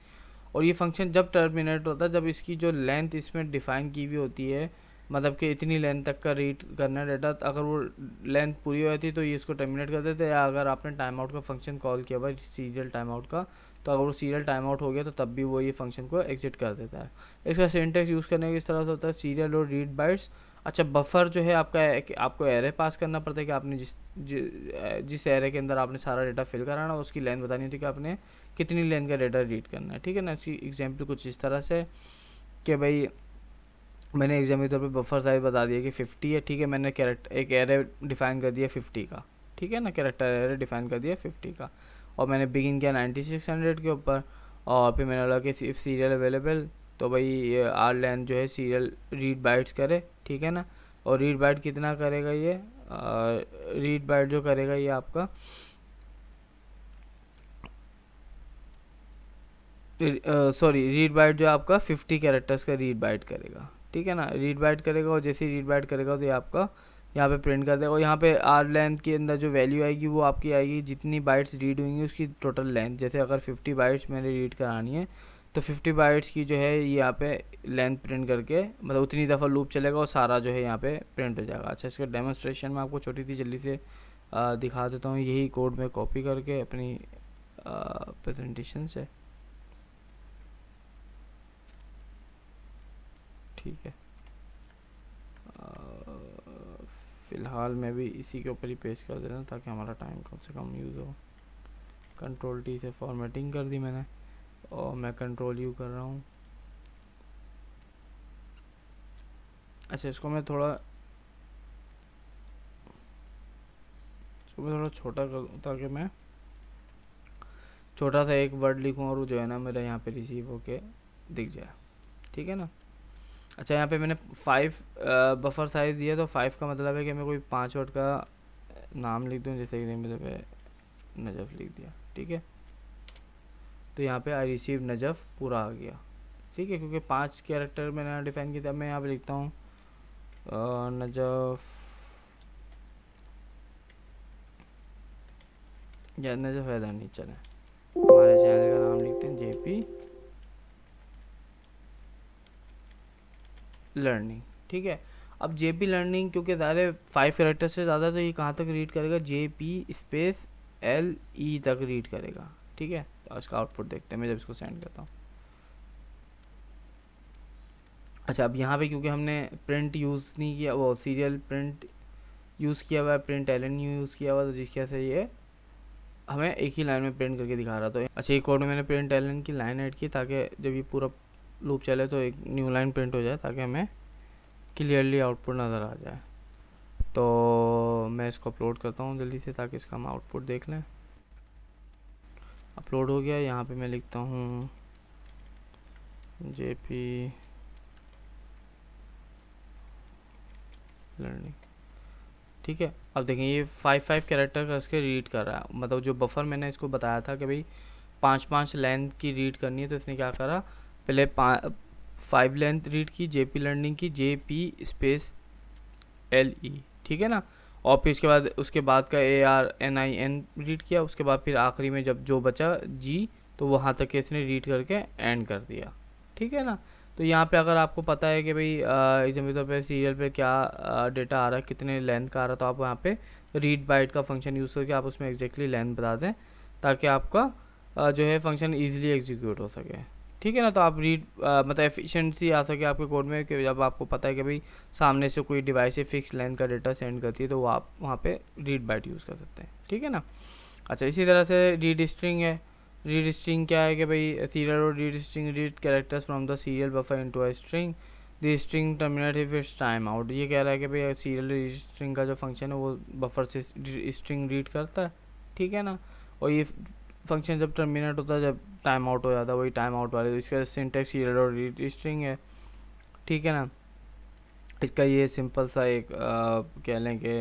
और ये फंक्शन जब टर्मिनेट होता है, जब इसकी जो लेंथ इसमें डिफ़ाइन की हुई होती है, मतलब कि इतनी लेंथ तक का रीड करना है डेटा, अगर वो लेंथ पूरी हो जाती है तो ये इसको टर्मिनेट कर देते हैं। या अगर आपने टाइम आउट का फंक्शन कॉल किया भाई सीरियल टाइम आउट का, तो अगर वो सीरियल टाइम आउट हो गया तो तब भी वो ये फंक्शन को एग्जिट कर देता है। इसका सिंटेक्स यूज़ करने की इस तरह से होता है, सीरियल और रीड बाइट्स। अच्छा, बफर जो है आपका आपको एरे पास करना पड़ता है कि आपने जिस एरे के अंदर आपने सारा डेटा फिल कराना, उसकी लेंथ बतानी होती है कि आपने कितनी लेंथ का डेटा रीड करना है, ठीक है ना। इसकी एग्जांपल कुछ इस तरह से कि भाई मैंने एग्जाम्पल के तौर पे बफर साइज बता दिया कि 50 है, ठीक है। मैंने कैरेक्टर एक एरे डिफाइन कर दिया 50 का, ठीक है ना, कैरेक्टर एरे डिफाइन कर दिया 50 का, और मैंने बिगिन किया 9600 के ऊपर, और फिर मैंने बोला कि इफ सीरियल अवेलेबल, तो भाई आर लेंथ जो है सीरियल रीड बाइट्स करे, ठीक है ना। और रीड बाइट कितना करेगा ये, रीड बाइट जो करेगा ये आपका सॉरी रीड बाइट जो आपका 50 कैरेक्टर्स का रीड बाइट करेगा, ठीक है ना। रीड बाइट करेगा और जैसे ही रीड बाइट करेगा तो ये आपका यहाँ पे प्रिंट कर देगा। और यहाँ पे आर लेंथ के अंदर जो वैल्यू आएगी वो आपकी आएगी जितनी बाइट्स रीड हुई उसकी टोटल लेंथ। जैसे अगर 50 बाइट्स मैंने रीड करानी है तो 50 बाइट्स की जो है ये यहाँ पे लेंथ प्रिंट करके, मतलब उतनी दफ़ा लूप चलेगा और सारा जो है यहाँ पे प्रिंट हो जाएगा। अच्छा, इसका डेमोन्स्ट्रेशन मैं आपको छोटी सी जल्दी से दिखा देता हूँ, यही कोड में कॉपी करके अपनी प्रेजेंटेशन से, ठीक है। फ़िलहाल मैं भी इसी के ऊपर ही पेस्ट कर देता हूँ ताकि हमारा टाइम कम से कम यूज़ हो। कंट्रोल टी से फॉर्मेटिंग कर दी मैंने और मैं कंट्रोल यू कर रहा हूँ। अच्छा, इसको मैं थोड़ा छोटा कर दूँ ताकि मैं छोटा सा एक वर्ड लिखूँ और वो जो है ना मेरा यहाँ पे रिसीव होके दिख जाए, ठीक है ना। अच्छा, यहाँ पे मैंने 5 बफर साइज़ दिया, तो 5 का मतलब है कि मैं कोई 5 वर्ड का नाम लिख दूँ, जैसे कि मतलब नजफ़ लिख दिया, ठीक है। तो यहाँ पे आई रिसीव नजफ़ पूरा आ गया, ठीक है, क्योंकि 5 कैरेक्टर मैंने डिफाइन किया था। मैं यहाँ पे लिखता हूँ नजफ़, या नजफ़ हैदर नहीं, चले हमारे चैनल का नाम लिखते हैं जेपी लर्निंग, ठीक है। अब जेपी लर्निंग क्योंकि ज़्यादा 5 कैरेक्टर से ज़्यादा, तो ये कहाँ तक रीड करेगा, जेपी स्पेस LE तक रीड करेगा, ठीक है। तो इसका आउटपुट देखते हैं मैं जब इसको सेंड करता हूँ। अच्छा, अब यहाँ पे क्योंकि हमने प्रिंट यूज़ नहीं किया, वो सीरियल प्रिंट यूज़ किया हुआ है, प्रिंट एलन यूज़ किया हुआ, तो जिसकी वजह से ये हमें एक ही लाइन में प्रिंट करके दिखा रहा। तो अच्छा, एक कोड में मैंने प्रिंट एलन की लाइन ऐड की ताकि जब ये पूरा लूप चले तो एक न्यू लाइन प्रिंट हो जाए ताकि हमें क्लियरली आउटपुट नज़र आ जाए। तो मैं इसको अपलोड करता हूँ जल्दी से ताकि इसका हम आउटपुट देख लें। अपलोड हो गया। यहाँ पे मैं लिखता हूँ जेपी लर्निंग, ठीक है। अब देखें ये 5 कैरेक्टर का इसके रीड कर रहा है, मतलब जो बफर मैंने इसको बताया था कि भाई 5 लेंथ की रीड करनी है, तो इसने क्या करा, पहले 5 लेंथ रीड की जेपी लर्निंग की, जेपी स्पेस LE, ठीक है ना। और फिर उसके बाद का ARNIN रीड किया, उसके बाद फिर आखिरी में जब जो बचा G, तो वहाँ तक के इसने रीड करके एंड कर दिया, ठीक है ना। तो यहाँ पे अगर आपको पता है कि भाई एग्जाम्पल तौर पे सीरियल पे क्या डेटा आ रहा है, कितने लेंथ का आ रहा है, तो आप वहाँ पे रीड बाइट का फंक्शन यूज़ करके आप उसमें एग्जैक्टली लेंथ बता दें ताकि आपका जो है फंक्शन ईजिली एग्जीक्यूट हो सके। ठीक है ना। तो आप रीड मतलब एफिशिएंसी आ सके आपके कोड में कि जब आपको पता है कि भाई सामने से कोई डिवाइस है फिक्स लेंथ का डेटा सेंड करती है तो वो आप वहाँ पे रीड बाइट यूज़ कर सकते हैं, ठीक है ना। अच्छा, इसी तरह से रीड स्ट्रिंग है। रीड स्ट्रिंग क्या है कि भाई सीरियल और read string read characters from the serial buffer into a string, the string terminate if it's time out. ये कह रहा है कि भाई सीरियल रीड स्ट्रिंग का जो फंक्शन है वो बफर से स्ट्रिंग रीड करता है, ठीक है ना। और ये फंक्शन जब टर्मिनेट होता है, जब टाइम आउट हो जाता है, वही टाइम आउट वाले, तो इसका सिंटेक्स सीरियल और रीड स्ट्रिंग है, ठीक है ना। इसका ये सिंपल सा एक कह लें कि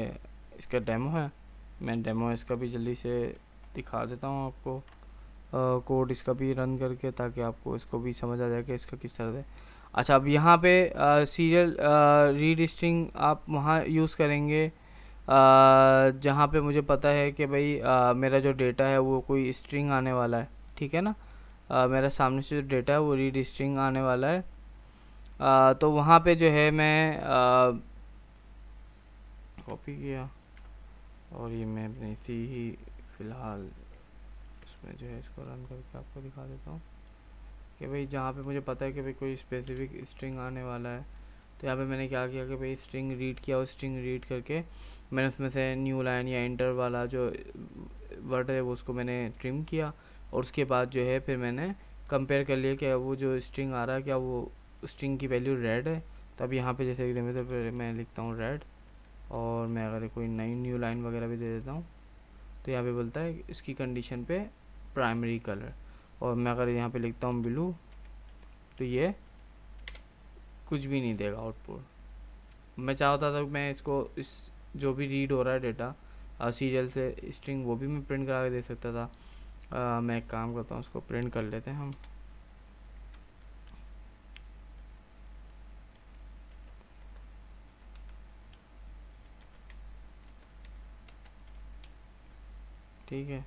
इसका डेमो है। मैं डेमो इसका भी जल्दी से दिखा देता हूँ आपको, कोड इसका भी रन करके, ताकि आपको इसको भी समझ आ जाए कि इसका किस तरह से। अच्छा, अब यहाँ पे सीरियल रीड स्ट्रिंग आप वहाँ यूज़ करेंगे जहाँ पे मुझे पता है कि भाई मेरा जो डेटा है वो कोई स्ट्रिंग आने वाला है, ठीक है ना। मेरा सामने से जो डेटा है वो रीड स्ट्रिंग आने वाला है। तो वहाँ पे जो है मैं कॉपी किया और ये मैं अपनी सी ही फ़िलहाल इसमें जो है इसको रन करके आपको दिखा देता हूँ कि भाई जहाँ पे मुझे पता है कि भाई कोई स्पेसिफिक स्ट्रिंग आने वाला है, तो यहाँ पे मैंने क्या किया कि भाई स्ट्रिंग रीड किया और स्ट्रिंग रीड करके मैंने उसमें से न्यू लाइन या इंटर वाला जो वर्ड है वो उसको मैंने ट्रिम किया, और उसके बाद जो है फिर मैंने कंपेयर कर लिया कि वो जो स्ट्रिंग आ रहा है क्या वो स्ट्रिंग की वैल्यू रेड है। तो अब यहाँ पे जैसे एग्जाम्पल पे मैं लिखता हूँ रेड, और मैं अगर कोई नई न्यू लाइन वगैरह भी दे देता हूँ तो यहाँ पे बोलता है इसकी कंडीशन पे प्राइमरी कलर, और मैं अगर यहाँ पे लिखता हूँ ब्लू तो ये कुछ भी नहीं देगा आउटपुट। मैं चाहता था कि मैं इसको इस जो भी रीड हो रहा है डेटा सीरियल से स्ट्रिंग वो भी मैं प्रिंट करा के दे सकता था। मैं एक काम करता हूँ, उसको प्रिंट कर लेते हैं हम। ठीक है,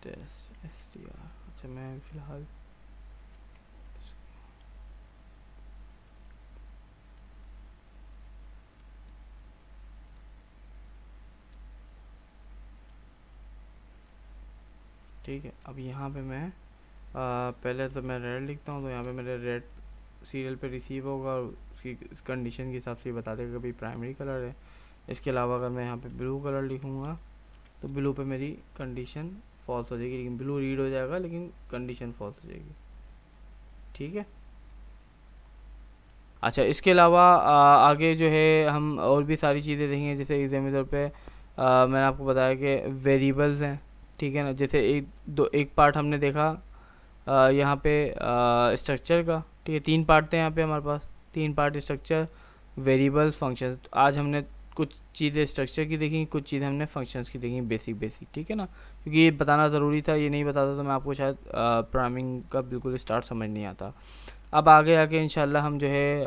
टेस्ट str। अच्छा, मैं फ़िलहाल ठीक है, अब यहाँ पे मैं पहले तो मैं रेड लिखता हूँ, तो यहाँ पे मेरे रेड सीरियल पे रिसीव होगा और उसकी कंडीशन के हिसाब से बता देगा कि भाई प्राइमरी कलर है। इसके अलावा अगर मैं यहाँ पे ब्लू कलर लिखूँगा तो ब्लू पे मेरी कंडीशन फॉल्स हो जाएगी, लेकिन ब्लू रीड हो जाएगा लेकिन कंडीशन फॉल्स हो जाएगी, ठीक है। अच्छा, इसके अलावा आगे जो है हम और भी सारी चीज़ें देखेंगे, जैसे एग्जाम्पल पे मैंने आपको बताया कि वेरिएबल्स हैं, ठीक है ना। जैसे एक पार्ट हमने देखा यहाँ पे स्ट्रक्चर का, ठीक है। 3 पार्ट थे यहाँ पे हमारे पास, 3 पार्ट स्ट्रक्चर, वेरिएबल्स, फंक्शंस। आज हमने कुछ चीज़ें स्ट्रक्चर की देखी, कुछ चीज़ें हमने फंक्शंस की देखी, बेसिक बेसिक, ठीक है ना। क्योंकि ये बताना ज़रूरी था, ये नहीं बताता तो मैं आपको शायद प्रोग्रामिंग का बिल्कुल स्टार्ट समझ नहीं आता। अब आगे आके इंशाल्लाह हम जो है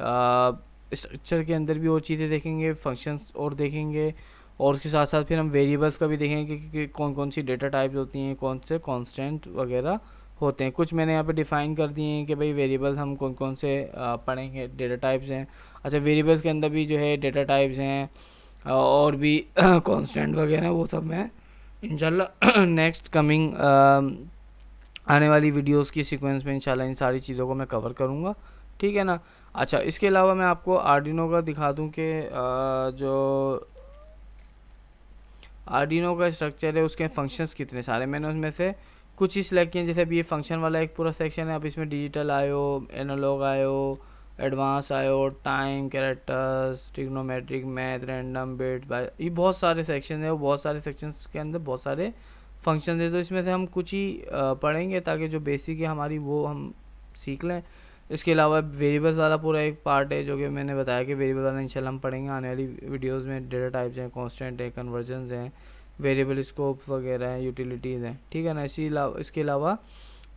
स्ट्रक्चर के अंदर भी और चीज़ें देखेंगे, फंक्शंस और देखेंगे, और उसके साथ साथ फिर हम वेरिएबल्स का भी देखेंगे कि कौन कौन सी डेटा टाइप्स होती हैं, कौन से कांस्टेंट वगैरह होते हैं। कुछ मैंने यहाँ पे डिफ़ाइन कर दिए हैं कि भाई वेरिएबल्स हम कौन कौन से पढ़ेंगे, डेटा टाइप्स हैं। अच्छा, वेरिएबल्स के अंदर भी जो है डेटा टाइप्स हैं और भी कांस्टेंट वगैरह, वो सब मैं इंशाल्लाह नेक्स्ट कमिंग आने वाली वीडियोस की सीक्वेंस में इंशाल्लाह इन सारी चीज़ों को मैं कवर करूँगा, ठीक है ना। अच्छा, इसके अलावा मैं आपको आर्डिनो का दिखा दूँ कि जो आर्डिनो का स्ट्रक्चर है उसके फंक्शंस कितने सारे मैंने उसमें से कुछ ही सिलेक्ट किए। जैसे अभी ये फंक्शन वाला एक पूरा सेक्शन है, अब इसमें डिजिटल आयो, एनालॉग आयो, एडवांस आयो, time, characters, trigonometric, math, random, bit by, ये बहुत सारे सेक्शन है। वो बहुत सारे सेक्शंस के अंदर बहुत सारे फंक्शन है, तो इसमें से हम कुछ ही पढ़ेंगे ताकि जो बेसिक है हमारी वो हम सीख लें। इसके अलावा वेरिएबल्स वाला पूरा एक पार्ट है जो कि मैंने बताया कि वेरिएबल वाला इंशाल्लाह हम पढ़ेंगे आने वाली वीडियोस में। डेटा टाइप्स हैं, कांस्टेंट है, कन्वर्जन्स हैं, वेरिएबल स्कोप वगैरह हैं, यूटिलिटीज़ हैं, ठीक है ना। इसके अलावा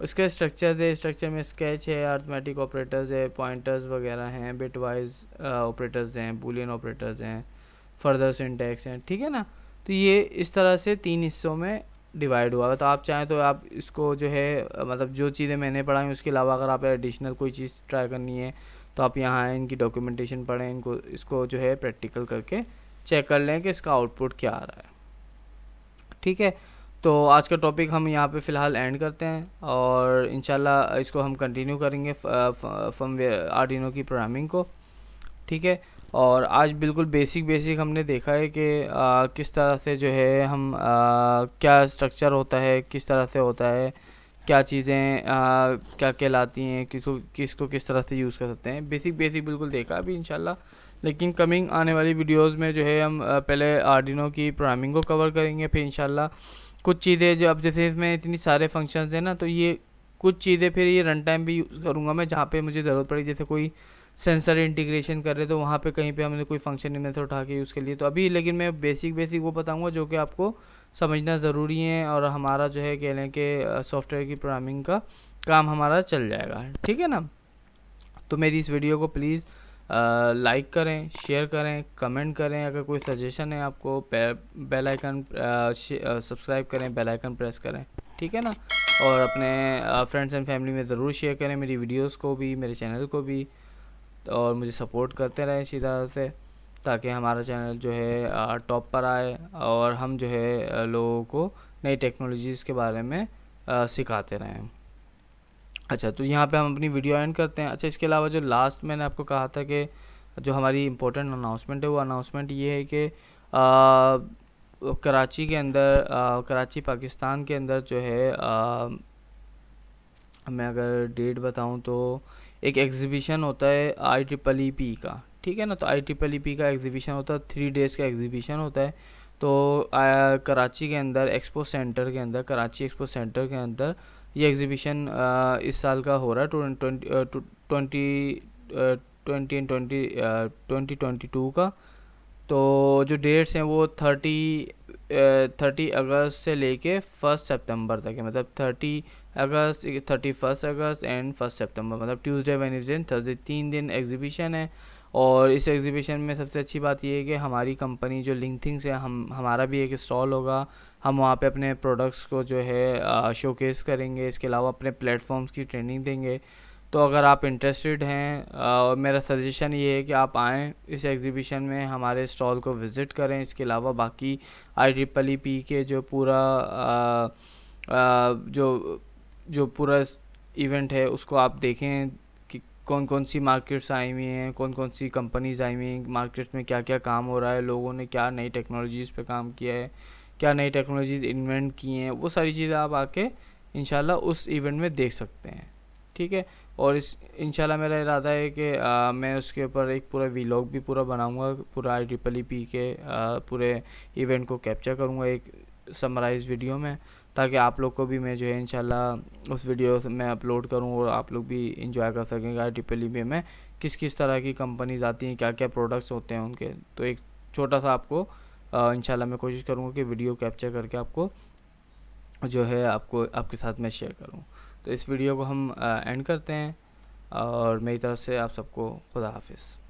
इसके स्ट्रक्चर है, स्ट्रक्चर में स्केच है, अर्थमेटिक ऑपरेटर्स है, पॉइंटर्स वगैरह हैं, बिट वाइज ऑपरेटर्स हैं, बूलियन ऑपरेटर्स हैं, फर्दर सिंटैक्स हैं, ठीक है ना। तो ये इस तरह से 3 हिस्सों में डिवाइड हुआ है। तो आप चाहें तो आप इसको जो है मतलब जो चीज़ें मैंने पढ़ाई उसके अलावा अगर आप एडिशनल कोई चीज़ ट्राई करनी है तो आप यहाँ आएँ, इनकी डॉक्यूमेंटेशन पढ़ें, इसको जो है प्रैक्टिकल करके चेक कर लें कि इसका आउटपुट क्या आ रहा है, ठीक है। तो आज का टॉपिक हम यहाँ पे फ़िलहाल एंड करते हैं और इंशाल्लाह इसको हम कंटिन्यू करेंगे फर्मवेयर आर्डिनो की प्रोग्रामिंग को, ठीक है। और आज बिल्कुल बेसिक हमने देखा है कि किस तरह से जो है हम क्या स्ट्रक्चर होता है, किस तरह से होता है, क्या चीज़ें क्या कहलाती हैं, किसको किस तरह से यूज़ कर सकते हैं। बेसिक बिल्कुल देखा अभी इंशाल्लाह। लेकिन कमिंग आने वाली वीडियोस में जो है हम पहले आर्डिनो की प्रोग्रामिंग को कवर करेंगे, फिर इंशाल्लाह कुछ चीज़ें जो अब जैसे इसमें इतनी सारे फंक्शंस हैं ना, तो ये कुछ चीज़ें फिर ये रन टाइम भी यूज़ करूँगा मैं, जहाँ पे मुझे ज़रूरत पड़ी। जैसे कोई सेंसर इंटीग्रेशन कर रहे तो वहाँ पे कहीं पे हमने कोई फंक्शन इनमें से उठा के यूज़ के लिए। तो अभी लेकिन मैं बेसिक वो बताऊँगा जो कि आपको समझना ज़रूरी है, और हमारा जो है कह लें कि सॉफ्टवेयर की प्रोग्रामिंग का काम हमारा चल जाएगा, ठीक है ना। तो मेरी इस वीडियो को प्लीज़ लाइक करें, शेयर करें, कमेंट करें। अगर कोई सजेशन है आपको, बेल आइकन सब्सक्राइब करें, बेल आइकन प्रेस करें, ठीक है ना। और अपने फ्रेंड्स एंड फैमिली में ज़रूर शेयर करें मेरी वीडियोस को भी, मेरे चैनल को भी, और मुझे सपोर्ट करते रहें इसी तरह से, ताकि हमारा चैनल जो है टॉप पर आए और हम जो है लोगों को नई टेक्नोलॉजीज़ के बारे में सिखाते रहें। अच्छा, तो यहाँ पे हम अपनी वीडियो एंड करते हैं। अच्छा, इसके अलावा जो लास्ट मैंने आपको कहा था कि जो हमारी इम्पोर्टेंट अनाउंसमेंट है, वो अनाउंसमेंट ये है कि कराची के अंदर कराची पाकिस्तान के अंदर जो है मैं अगर डेट बताऊं तो एक एग्ज़िबिशन होता है IEEE का, ठीक है ना। तो IEEE का एग्ज़िबिशन होता है, 3 डेज़ का एग्ज़िबिशन होता है। तो कराची के अंदर एक्सपो सेंटर के अंदर, कराची एक्सपो सेंटर के अंदर ये एग्ज़िबिशन इस साल का हो रहा है, 2022 का। तो जो डेट्स हैं वो 30 अगस्त से लेके 1 सितंबर तक है। मतलब 30 अगस्त, 31 अगस्त एंड 1 सितंबर, मतलब ट्यूसडे, वेडनेसडे एंड थर्सडे, 3 दिन एग्जीबिशन है। और इस एग्जीबिशन में सबसे अच्छी बात ये है कि हमारी कंपनी जो लिंकथिंग्स है, हमारा भी एक स्टॉल होगा। हम वहाँ पे अपने प्रोडक्ट्स को जो है शोकेस करेंगे। इसके अलावा अपने प्लेटफॉर्म्स की ट्रेनिंग देंगे। तो अगर आप इंटरेस्टेड हैं, मेरा सजेशन ये है कि आप आएँ इस एग्ज़िबिशन में, हमारे स्टॉल को विज़िट करें। इसके अलावा बाकी IEEE के जो पूरा जो जो पूरा इवेंट है उसको आप देखें कि कौन कौन सी मार्केट्स आई हुई हैं, कौन कौन सी कंपनीज़ आई हुई हैं, मार्केट में क्या क्या काम हो रहा है, लोगों ने क्या नई टेक्नोलॉजीज़ पे काम किया है, क्या नई टेक्नोलॉजीज़ इन्वेंट की हैं, वो सारी चीज़ें आप आके इंशाल्लाह उस इवेंट में देख सकते हैं, ठीक है। और इस इंशाल्लाह मेरा इरादा है कि मैं उसके ऊपर एक पूरा वीलॉग भी पूरा बनाऊंगा, पूरा IEEE के पूरे इवेंट को कैप्चर करूंगा एक समराइज वीडियो में, ताकि आप लोग को भी मैं जो है इंशाल्लाह उस वीडियो में अपलोड करूं और आप लोग भी इंजॉय कर सकेंगे IEEE में किस किस तरह की कंपनीज आती हैं, क्या क्या प्रोडक्ट्स होते हैं उनके। तो एक छोटा सा आपको इंशाल्लाह मैं कोशिश करूँगा कि वीडियो कैप्चर करके आपको जो है आपको आपके साथ मैं शेयर करूँ। तो इस वीडियो को हम एंड करते हैं, और मेरी तरफ से आप सबको खुदा हाफिज़।